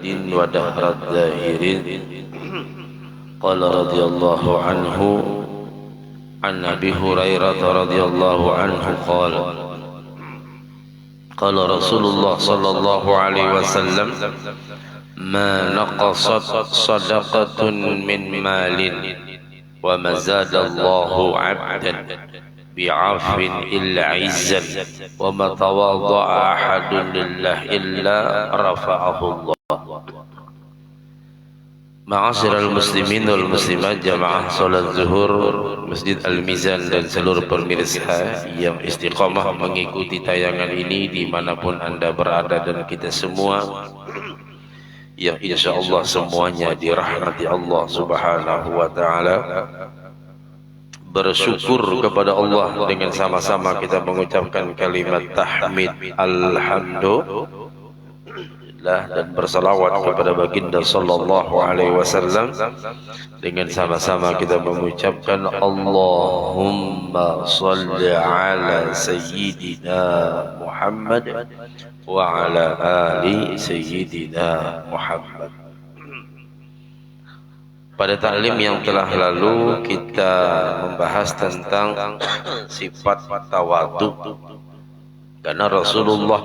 الدين ودهر الداهرين. قال رضي الله عنه عن أبي هريرة رضي الله عنه قال قال رسول الله صلى الله عليه وسلم ما نقصت صدقة من مال وما زاد الله عبدا بعفو إلا عزا وما تواضع أحد لله إلا رفعه الله. Ma'asyiral muslimin wal muslimat, jamaah salat zuhur Masjid Al-Mizan dan seluruh pemirsa yang istiqamah mengikuti tayangan ini dimanapun anda berada, dan kita semua yang insyaallah semuanya dirahmati Allah subhanahu wa ta'ala. Bersyukur kepada Allah dengan sama-sama kita mengucapkan kalimat tahmid alhamdulillah dan bersalawat kepada baginda sallallahu alaihi wasallam. Dengan sama-sama kita mengucapkan Allahumma salli ala sayyidina Muhammad wa ala ali sayyidina Muhammad. Pada taklim yang telah lalu kita membahas tentang sifat tawadhu. Karena Rasulullah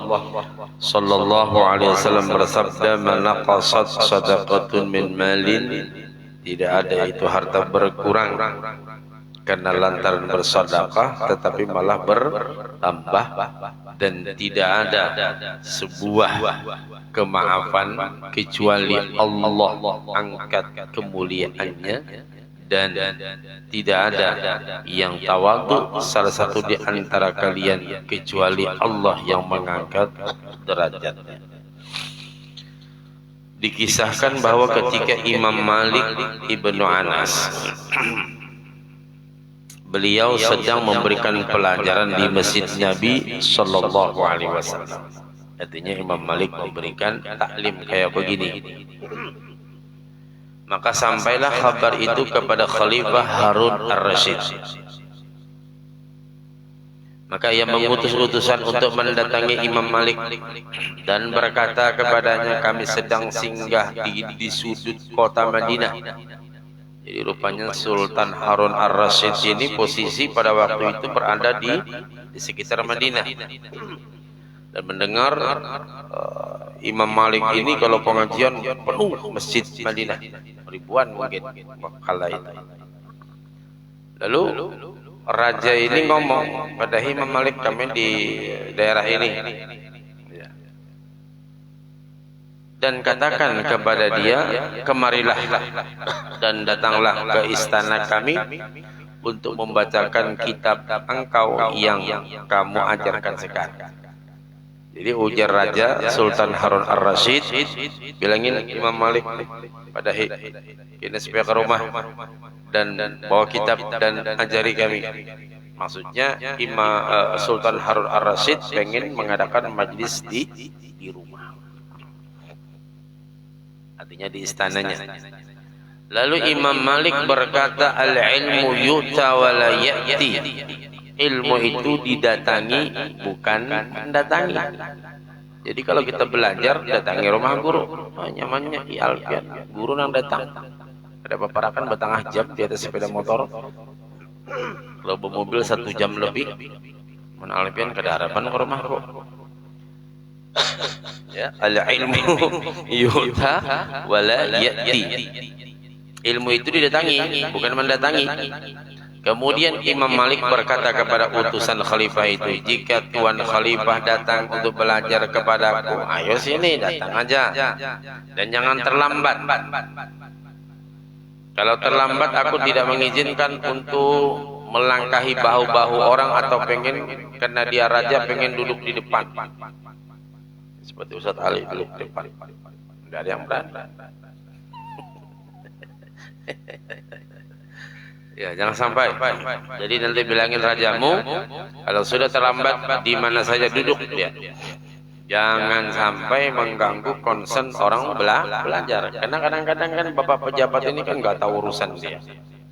sallallahu alaihi wasallam bersabda, "Man naqasat shadaqatun min malin", tidak ada itu harta berkurang karena lantaran bersedekah, tetapi malah bertambah, dan tidak ada sebuah kemaafan kecuali Allah angkat kemuliaannya, dan tidak ada yang tawadhu salah satu di antara kalian kecuali Allah yang mengangkat derajatnya. Dikisahkan bahwa ketika Imam Malik Ibnu Anas beliau sedang memberikan pelajaran di Masjid Nabi sallallahu alaihi wasallam. Artinya Imam Malik memberikan taklim kayak begini. Maka sampailah kabar itu kepada Khalifah Harun Ar-Rasyid. Maka ia mengutus utusan untuk mendatangi Imam Malik dan berkata kepadanya, "Kami sedang singgah di sudut kota Madinah." Jadi rupanya Sultan Harun Ar-Rasyid ini posisi pada waktu itu berada di sekitar Madinah. Dan mendengar Imam Malik ini kalau pengajian penuh masjid Madinah, ribuan mungkin kala itu. Lalu raja ini ngomong pada Imam Malik, "Kami di daerah ini, dan katakan kepada dia, kemarilah dan datanglah ke istana kami untuk membacakan kitab engkau yang kamu ajarkan sekarang." Jadi ujar Raja Sultan Harun Ar-Rasyid, bilangin Imam Malik pada ini supaya ke rumah dan bawa kitab dan ajari kami. Maksudnya Sultan Harun Ar-Rasyid pengen mengadakan majlis di rumah, artinya di istananya. Lalu Imam Malik berkata, "Al-ilmu yu'ta wa la ya'ti." Ilmu itu didatangi, bukan mendatangi. Jadi kalau kita belajar, datangi rumah guru. Nyamannya di Alpian, guru nang datang. Ada paparakan batang jam di atas sepeda motor. Kalau bermobil 1 jam lebih, men Alpian ke harapan ke rumahku. Ya, al-ilmu yu'ta wa la ya'ti. Ilmu itu didatangi, bukan mendatangi. Kemudian Imam Malik berkata kepada utusan khalifah itu, "Jika Tuan Khalifah datang untuk belajar kepadaku, ayo sini, datang aja. Dan jangan terlambat. Kalau terlambat, aku tidak mengizinkan untuk melangkahi bahu-bahu orang atau pengen, karena dia raja pengen duduk di depan. Seperti Ustadz Ali duduk di depan. Tidak ada yang berani." Ya, jangan sampai. Jadi nanti bilangin rajamu, kalau sudah terlambat di mana saja duduk dia. Jangan sampai mengganggu concern orang belajar. Karena kadang-kadang kan bapak pejabat ini kan nggak tahu urusan dia.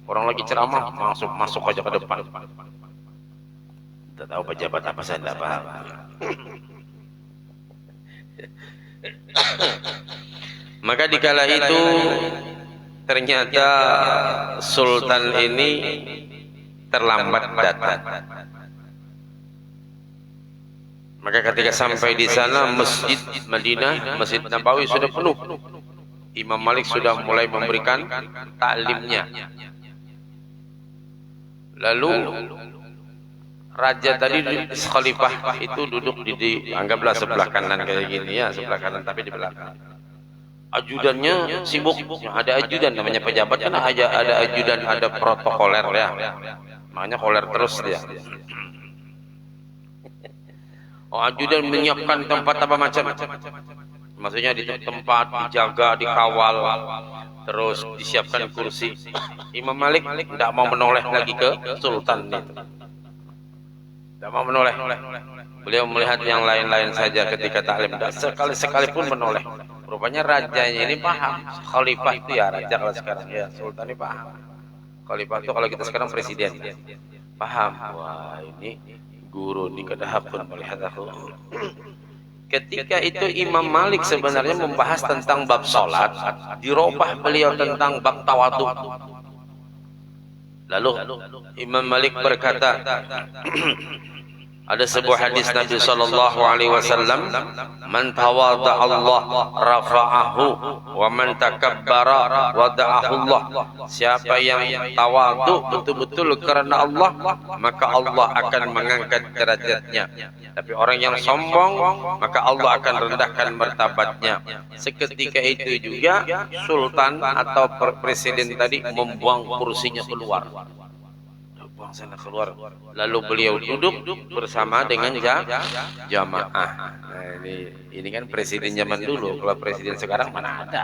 Orang lagi ceramah masuk aja ke depan. Tidak tahu pejabat apa, saya tidak paham. Maka dikala itu ternyata Sultan ini terlambat datang. Maka ketika sampai di sana Masjid Madinah, Masjid Nabawi sudah penuh. Imam Malik sudah mulai memberikan taklimnya. Lalu raja tadi, khalifah itu duduk di anggaplah sebelah kanan kayak gini ya, sebelah kanan tapi di belakang. Ajudannya sibuk, ada ajudan namanya pejabat kan, ada ajudan, ada protokoler ya. Makanya koler terus dia. Oh, ajudan menyiapkan tempat apa macam. Maksudnya di tempat dijaga, dikawal, terus disiapkan kursi. Imam Malik tidak mau menoleh lagi ke Sultan itu. Tidak mau menoleh. Beliau melihat yang lain-lain saja ketika taklim. Sekali-sekali pun menoleh. Rupanya rajanya ini paham. Khalifah itu ya raja kalau sekarang ya. Sultan ini paham. Khalifah itu kalau kita sekarang presiden. Paham. Wah ini guru ini kedahapun melihat aku. Ketika itu Imam Malik sebenarnya membahas tentang bab sholat, dirubah beliau tentang bab tawadhu. Lalu Imam Malik berkata, ada sebuah hadis Nabi sallallahu alaihi wasallam, "Man tawadha Allah rafa'ahu wa man takabbara wada'ahu Allah." Siapa yang tawadhu betul-betul karena Allah, maka Allah akan mengangkat derajatnya. Tapi orang yang sombong, maka Allah akan rendahkan martabatnya. Seketika itu juga sultan atau presiden tadi membuang kursinya keluar. Sana keluar. Lalu beliau duduk bersama dengan jamaah. Nah, ini kan presiden zaman dulu. Kalau presiden sekarang mana ada?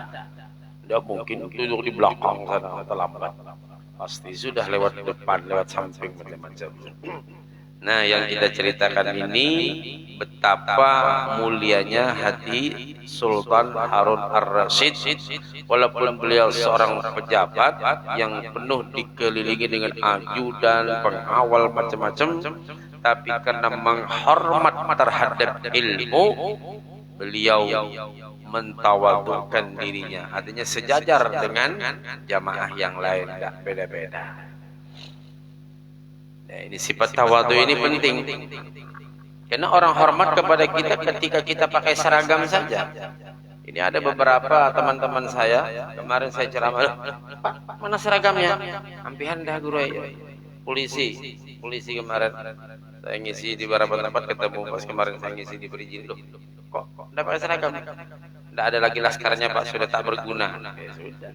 Tidak mungkin duduk di belakang sana terlambat. Pasti sudah lewat depan, lewat samping macam-macam. Nah, yang kita ceritakan ini betapa mulianya hati Sultan Harun Ar-Rasyid, walaupun beliau seorang pejabat yang penuh dikelilingi dengan ajudan, pengawal macam-macam, tapi karena menghormat terhadap ilmu, beliau mentawadhukan dirinya, artinya sejajar dengan jamaah yang lain, tidak beda-beda. Ini sifat tawadhu ini penting. Karena orang hormat kepada kita ketika kita pakai seragam saja. Ini ada beberapa teman-teman saya, kemarin saya ceramah, "Pak, mana seragamnya?" "Ampihan dah guru ya." Polisi kemarin saya ngisi di beberapa tempat, ketemu pas kemarin saya ngisi di Berijin, "Loh, kok enggak pakai seragam?" "Enggak ada lagi laskarnya, Pak, sudah tak berguna." Ya sudah.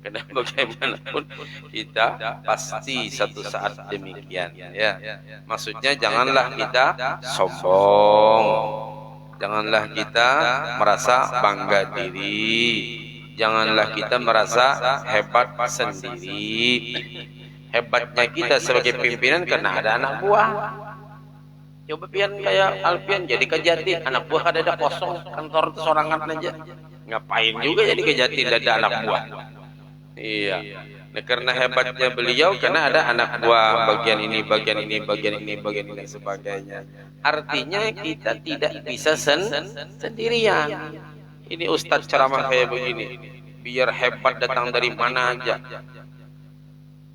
Karena bagaimanapun kita pasti satu saat demikian ya. Maksudnya janganlah kita sombong, janganlah kita merasa bangga diri, janganlah kita merasa hebat sendiri. Hebatnya kita sebagai pimpinan karena ada anak buah. Coba pian kayak Alpian jadi Kejati, anak buah ada kosong, kantor sorangan aja. Ngapain juga jadi Kejati ada anak buah. Iya. Nah, karena hebatnya beliau karena ada anak buah, bagian ini, bagian ini, bagian ini, bagian ini, sebagainya. Artinya kita tidak bisa sendirian. Ini ustadz ceramah kayak begini, biar hebat datang dari mana aja.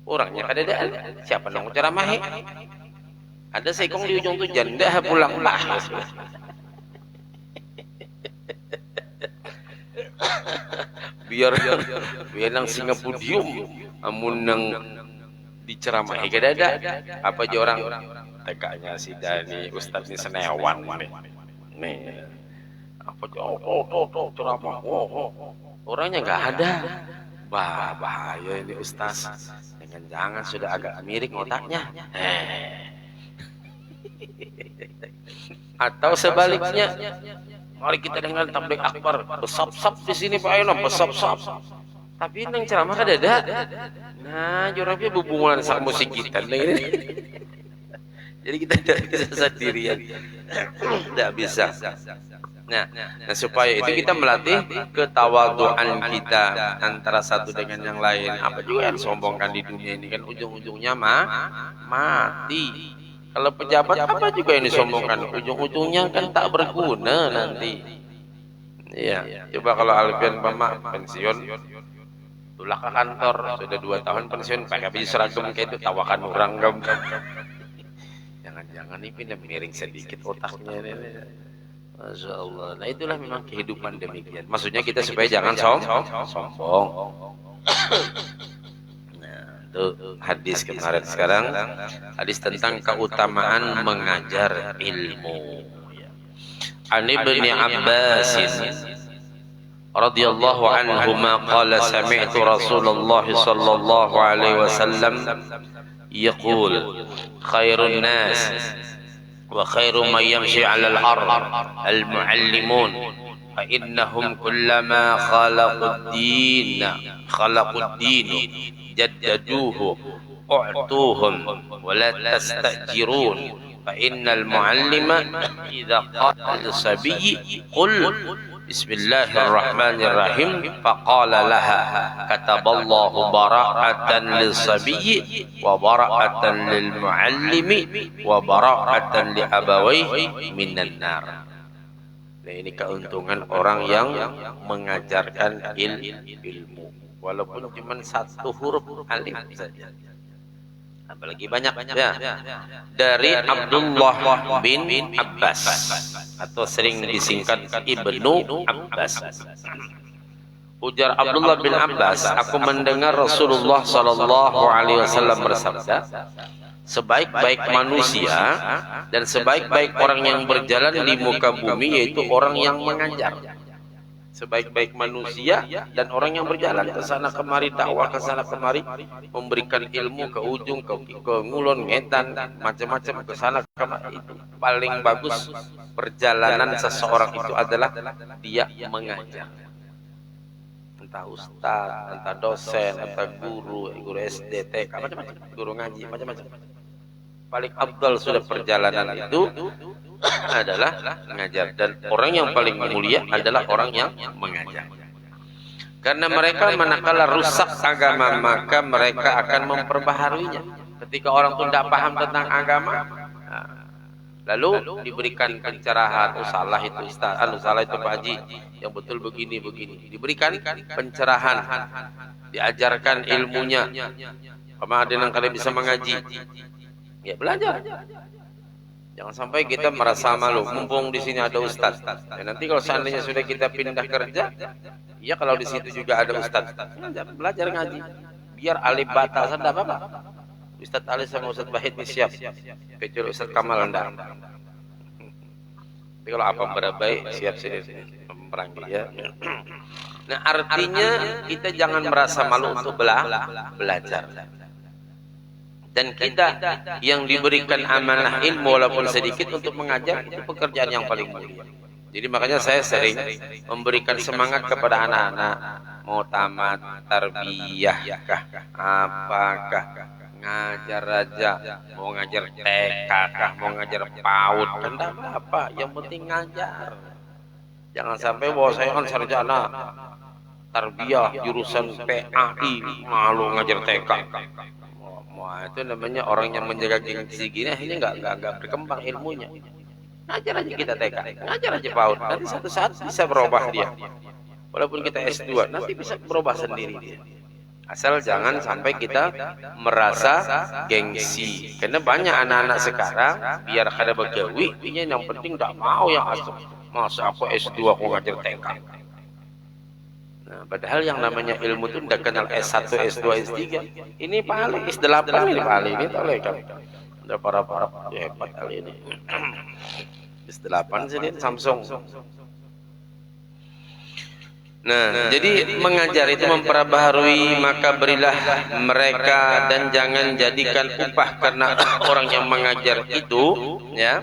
Orangnya kadang-kadang siapa dong ceramahi? Ada seekong di ujung tuh janda pulang lah. biar nang singa podium amun nang diceramahi kadada apa aja orang tegaknya si Dani Ustadz ini senewan nih apa tuh ceramah orangnya nggak ada. Bahaya ini Ustadz, jangan sudah agak miring otaknya. Atau sebaliknya, mari kita dengar tabligh akbar, besap-sap di sini Pak Aino, besap-sap. Tapi nang ceramah kada ada. Nah, jorangnya berhubungan sama musik kita ini. Jadi kita tidak bisa sendirian. Tidak bisa. Nah, supaya itu kita melatih ketawadhuan kita antara satu dengan yang lain. Apa juga yang sombongkan di dunia ini kan ujung-ujungnya mati. Kalau pejabat apa juga yang disombongkan, ujung-ujungnya kan tak berguna nanti. Iya, coba kalau Alfian Pama pensiun, tulah ke kantor, sudah 2 tahun pensiun, pakai baju seragam kayak itu, tawakan orang kamu. Jangan-jangan ini pindah miring sedikit otaknya ini. Masya Allah. Nah itulah memang kehidupan demikian. Maksudnya kita supaya jangan sombong. Itu hadis kemarin. Sekarang hadis tentang keutamaan mengajar ilmu. An Ibni Abbas radhiyallahu anhuma qala sami'tu Rasulullah sallallahu alaihi wasallam yaqul khairun nas wa khairu man yamshi 'ala al-ard al-muallimun fa innahum kullama khalaqud din jaddaduhu u'tuhum wa la tastajirun fa innal muallima idza qala sabiyyi qul bismillahirrahmanirrahim faqala laha kataballahu bara'atan lis-sabiyyi wa bara'atan lil muallimi wa bara'atan li abawayhi minan nar. Nah, ini keuntungan orang yang mengajarkan ilmu walaupun cuma 1 huruf alif saja, apalagi banyak ya. Dari Abdullah bin Abbas atau sering disingkat Ibnu Abbas. Ujar Abdullah bin Abbas, aku mendengar Rasulullah sallallahu alaihi wasallam bersabda, sebaik-baik manusia dan sebaik-baik orang yang berjalan di muka bumi yaitu orang yang mengajar. Sebaik-baik manusia dan orang yang berjalan ke sana kemari, dakwah ke sana kemari, memberikan ilmu ke ujung, ke ngulon, ngetan, macam-macam ke sana kemari. Itu paling bagus perjalanan seseorang itu adalah dia mengajar. Entah ustaz, entah dosen, entah guru SD, TK, macam-macam, guru ngaji, macam-macam. Paling afdal sudah perjalanan itu adalah mengajar, dan orang yang paling mulia adalah orang yang mengajar. Karena mereka manakala rusak agama maka mereka akan memperbaharuinya. Ketika orang itu tidak paham tentang agama, lalu diberikan pencerahan, oh salah itu ustaz, salah itu Pak Haji, yang betul begini, diberikan pencerahan, diajarkan ilmunya. Ada yang kalian bisa mengaji, ya belajar. Jangan sampai kita merasa malu, mumpung di sini ada ustaz. Ya, nanti kalau seandainya sudah kita pindah kerja, ya kalau di situ juga ada ustaz, belajar ngaji. Biar alif bata tidak apa-apa. Ustaz Ali sama Ustaz Bahid ini siap. Kecuali Ustaz Kamal enggak. Tapi kalau apa berabai siap sini memerangi ya. Nah, artinya kita jangan merasa malu untuk belajar. Dan kita yang diberikan amanah ilmu walaupun sedikit untuk mengajar, itu pekerjaan yang paling mulia. Jadi makanya saya sering memberikan semangat kepada anak-anak, mau tamat tarbiyah kah, apakah, ngajar aja, mau ngajar TK kah, mau ngajar PAUD, kan enggak apa-apa, yang penting ngajar. Jangan sampai bahwa saya kan sarjana tarbiyah jurusan PAI, malu ngajar TK. Wah, itu namanya orang yang menjaga gengsi gini, akhirnya nggak berkembang ilmunya. Ngajar aja kita TK, ngajar aja PAUD, nanti satu saat bisa berubah dia. Walaupun kita S2, nanti bisa berubah sendiri dia. Asal jangan sampai kita merasa gengsi. Karena banyak anak-anak sekarang, biar kada begawi, yang penting nggak mau yang masuk. Masa aku S2, aku ngajar TK. Nah, padahal yang namanya ilmu itu tidak kenal S1, S2, S3. Ini paling S8 ini paling ini tak boleh kan. Udah para hebat kali ini. S8 sini Samsung. Nah, jadi mengajar itu memperbaharui, maka berilah mereka dan jangan jadikan upah karena orang yang mengajar itu, ya.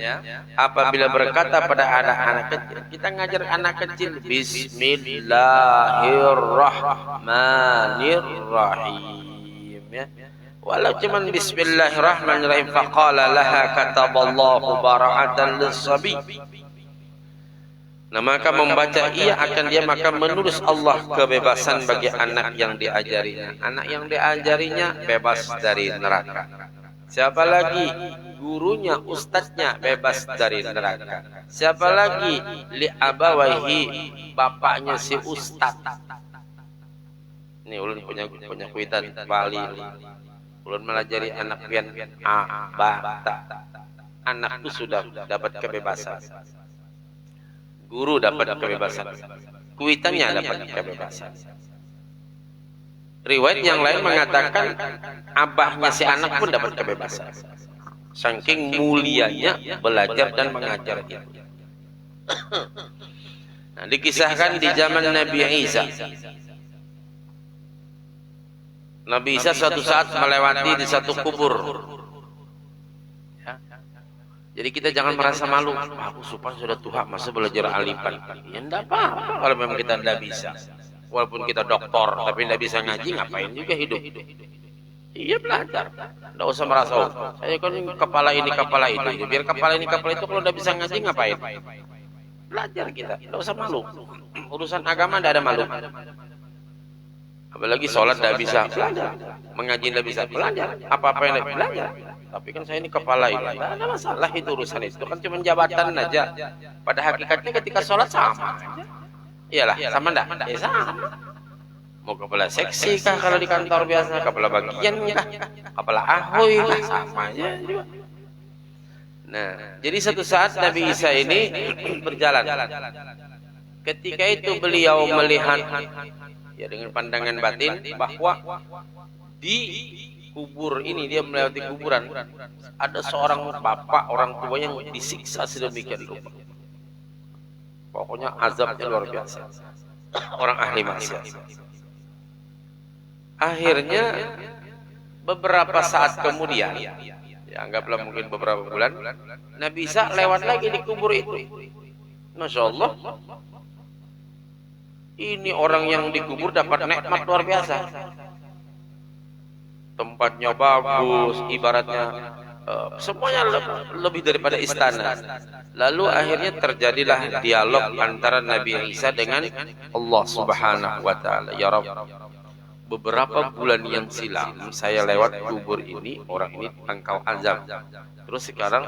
Apabila berkata pada anak-anak kecil, kita ngajar anak kecil, Bismillahirrahmanirrahim, ya. Walau cuman Bismillahirrahmanirrahim, faqala laha kataballahu bara'atan lis-sabi. Nah, maka membaca ia akan dia maka menulis Allah kebebasan bagi anak yang diajarinya. Anak yang diajarinya bebas dari neraka. Siapa lagi? Gurunya, ustadznya bebas dari neraka. Siapa lagi? Li abawaihi, bapaknya si ustadz. Ini ulun punya kuitan Bali. Ulun melajari anak pian a ba ta. Anak itu sudah dapat kebebasan. Guru dapat kebebasan. Kuitannya dapat kebebasan. Riwayat yang lain mengatakan abahnya si anak pun dapat kebebasan. Saking mulianya belajar dan mengajar itu. Nah, dikisahkan di zaman Nabi Isa. Nabi Isa suatu saat melewati di satu kubur. Ya. Jadi kita jangan merasa malu. Aku supaya sudah tua, masa belajar alifan. Ya enggak apa-apa kalau memang kita tidak bisa. Walaupun kita doktor, tapi tidak bisa ngaji, ngapain juga hidup. Iya belajar. Tidak usah merasa, oh, saya kan kepala ini, kepala itu. Biar kepala ini, kepala itu, kalau tidak bisa ngaji, ngapain? Belajar kita, tidak usah malu. Urusan agama tidak ada malu. Apalagi sholat tidak bisa, belajar. Mengaji tidak bisa, belajar. Apa-apa yang tidak belajar. Tapi kan saya ini kepala ini. Tidak ada masalah itu urusan itu. Kan cuma jabatan aja. Pada hakikatnya ketika sholat sama aja. Iyalah, sama enggak? Ya sama. Mau kepala seksi kah kalau di kantor biasa? Kepala bagian kah? Kepala ahoy kah? Sama aja juga. Nah, jadi satu saat Nabi Isa ini berjalan. Ketika itu beliau melihat ya dengan pandangan batin bahwa di kubur ini, dia melewati kuburan, ada seorang bapak orang tua yang disiksa sedemikian rupa. Pokoknya azabnya luar biasa. Orang ahli maksiat. Akhirnya beberapa saat kemudian, ya anggaplah mungkin beberapa bulan, Nabi Isa lewat lagi di kubur itu. Masya Allah. Ini orang yang dikubur dapat nikmat luar biasa. Tempatnya bagus, ibaratnya semuanya lebih daripada istana. Lalu akhirnya terjadilah dialog antara Nabi Isa dengan Allah Subhanahu wa taala. Ya Rabb, beberapa bulan yang silam saya lewat kubur ini, orang ini engkau azab. Terus sekarang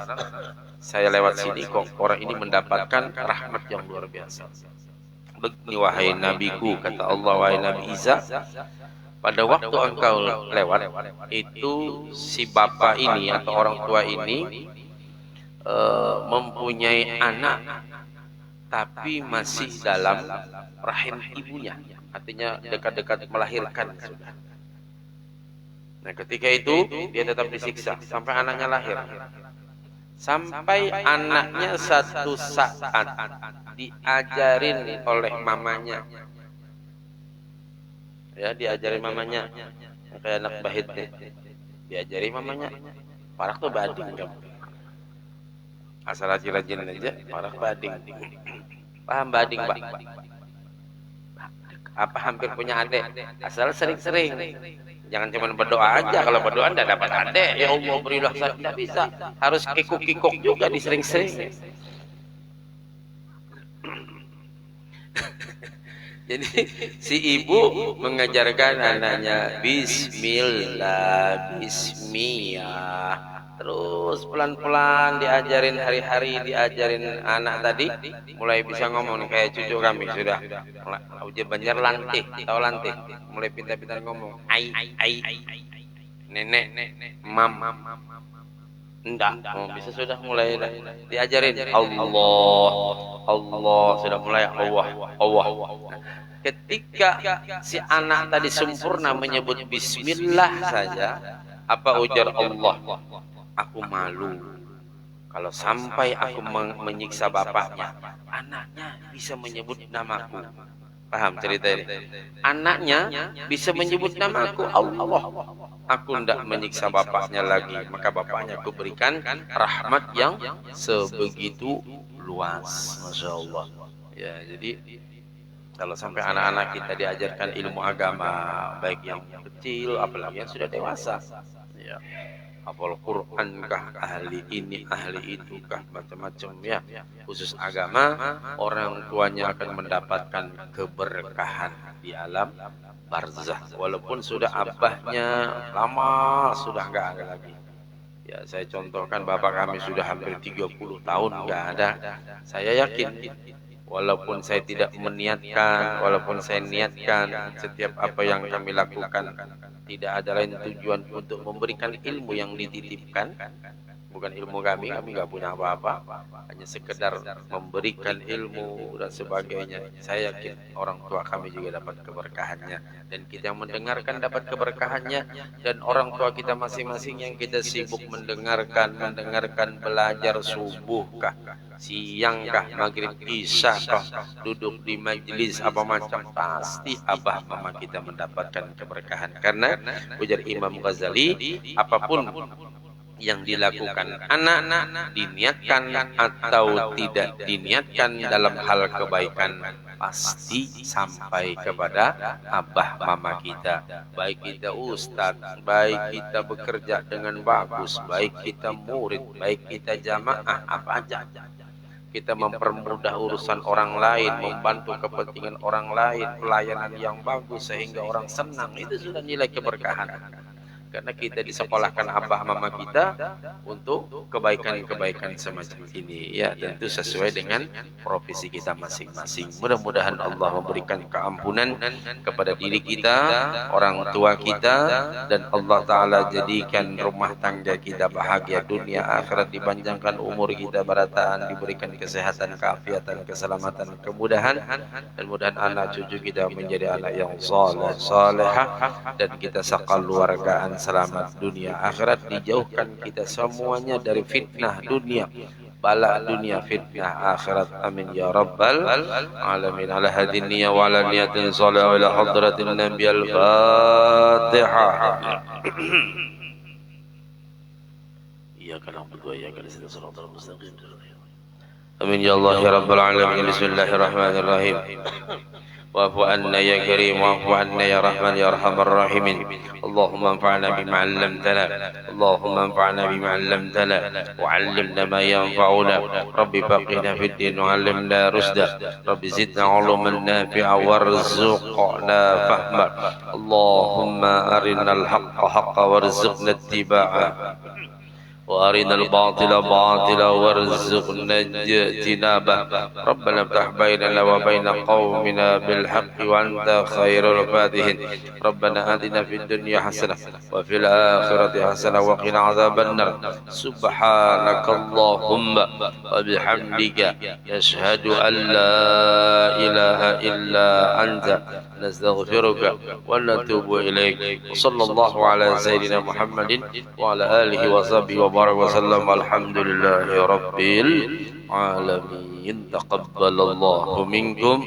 saya lewat sini kok orang ini mendapatkan rahmat yang luar biasa. Begini wahai nabiku, kata Allah, wahai Nabi Isa, pada waktu engkau lewat itu si bapak ini atau orang tua ini mempunyai anak tapi masih dalam rahim ibunya, artinya dekat-dekat melahirkan sudah. Nah, ketika itu dia tetap disiksa sampai anaknya lahir. Sampai anaknya satu saat diajarin oleh mamanya. Ya, diajarin mamanya. Kayak anak bahit nih. Diajarin mamanya. Parah tuh bading kamu. Asal rajin-rajin aja, parah bading. Paham bading, Pak? Apa hampir punya adik? Asal sering-sering. Jangan cuma berdoa aja. Kalau berdoa tidak dapat adik. Ya Allah berilah saya. Tidak bisa. Harus kikuk-kikuk juga disering-sering. Jadi si ibu mengajarkan anaknya Bismillah, Bismillah. Terus pelan-pelan diajarin hari-hari, diajarin anak tadi mulai bisa ngomong kayak cucu kami sudah. Uji Banjar lantih, tahu lantih, mulai pintar-pintar ngomong. Ai, nenek, mam, enggak, bisa sudah mulai diajarin. Allah sudah mulai Allah. Ketika si anak tadi sempurna menyebut Bismillah saja, apa ujar Allah? Aku malu kalau sampai aku menyiksa bapaknya, anaknya bisa menyebut namaku. Paham cerita ini? Anaknya bisa menyebut namaku Allah. Aku tidak menyiksa bapaknya lagi, maka bapaknya aku berikan rahmat yang sebegitu luas. Masya Allah. Ya, jadi kalau sampai anak-anak kita diajarkan ilmu agama, baik yang kecil, apalagi yang sudah dewasa, ya, hafal Quran kah, ahli ini, ahli itu kah, macam-macam ya. Khusus agama, orang tuanya akan mendapatkan keberkahan di alam barzah. Walaupun sudah abahnya lama, sudah nggak ada lagi. Ya, saya contohkan bapak kami sudah hampir 30 tahun nggak ada. Saya yakin walaupun saya tidak meniatkan, walaupun saya niatkan setiap apa yang kami lakukan tidak ada lain tujuan untuk memberikan ilmu yang dititipkan, bukan ilmu kami nggak punya apa-apa, hanya sekedar memberikan ilmu dan sebagainya. Saya yakin orang tua kami juga dapat keberkahannya, dan kita yang mendengarkan dapat keberkahannya, dan orang tua kita masing-masing yang kita sibuk mendengarkan belajar subuhkah, siangkah, maghrib, isyakah, duduk di majelis apa macam, pasti abah mama kita mendapatkan keberkahan. Karena ujar Imam Ghazali, apapun yang dilakukan anak diniatkan atau tidak diniatkan dalam hal kebaikan pasti sampai kepada abah mama kita. Baik kita ustadz, baik kita bekerja dengan bagus, baik kita murid, baik kita jamaah, apa aja kita mempermudah urusan orang lain, membantu kepentingan orang lain, pelayanan yang bagus sehingga orang senang, itu sudah nilai keberkahan. Karena kita disekolahkan abah mama kita untuk kebaikan-kebaikan semacam ini, ya tentu sesuai dengan profesi kita masing-masing. Mudah-mudahan Allah memberikan keampunan kepada diri kita, orang tua kita, dan Allah Ta'ala jadikan rumah tangga kita bahagia dunia akhirat, dipanjangkan umur kita barataan, diberikan kesehatan, keafiatan, keselamatan, kemudahan, dan mudahan anak cucu kita menjadi anak yang saleh, salehah, dan kita sakaluargaan selamat dunia akhirat, dijauhkan kita semuanya dari fitnah dunia, bala dunia, fitnah akhirat. Amin ya rabbal alamin. Ala hadhihi niyya wa ala niyatin salih wa ila hadratin nabi al-fatihah. Iyyaka na'budu wa iyyaka nasta'in shiratal mustaqim. Amin ya Allah ya rabbal alamin. Bismillahirrahmanirrahim. واعف عنا يا كريم، واعف عنا يا رحمن يا ارحم الراحمين. اللهم انفعنا بما علمتنا، اللهم انفعنا بما علمتنا وعلمنا ما ينفعنا. رب فقهنا في الدين وعلمنا رشدا، رب زدنا علما نافعا وارزقنا فهما. اللهم ارنا الحق حقا وارزقنا اتباعه، وارنا الباطل باطلا وارزقنا اجتنابه. ربنا افتح بيننا وبين قومنا بالحق وانت خير الفاتحين. ربنا آتنا في الدنيا حسنه وفي الاخره حسنه وقنا عذاب النار. سبحانك اللهم وبحمدك نشهد ان لا اله الا انت نستغفرك ونتوب اليك. وصلى الله على سيدنا محمد وعلى اله وصحبه وبارك وسلم. الحمد لله رب العالمين. تقبل الله منكم.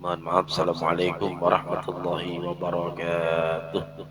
Mohon maaf. Assalamualaikum warahmatullahi wabarakatuh.